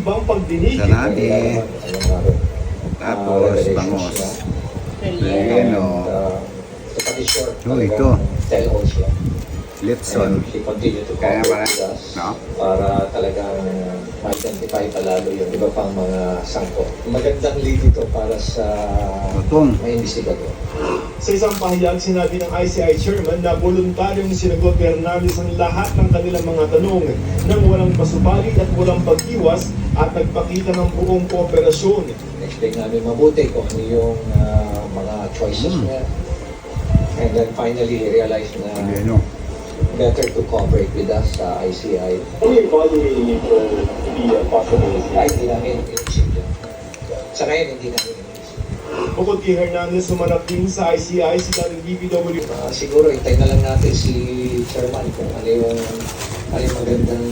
Ibang pagdinig. Salami. Tapos, bangos. Relleno. Ito. Litson. Kaya ba? No? Para talagang ma-identify palalo yung iba pang mga sangko. Magandang lead ito para sa Tutong. may investigador. Sa isang pahayag, sinabi ng ICI chairman na voluntaryong sinagot ni Hernandez ang lahat ng kanilang mga tanong nang walang pasubali at walang pag-iwas at nagpakita ng buong kooperasyon. Explain namin mabuti kung ano yung mga choices niya. And then finally, realize na Relleno. better to cooperate with us sa ICI. Are you evaluating it to be a possibility? Ay, hindi namin inisip yun. Sa ngayon, hindi namin inisip. Bukod kay Hernandez, sumanap din sa ICI si dating DPW. Siguro, itay na lang natin si Chairman kung ano yung magandang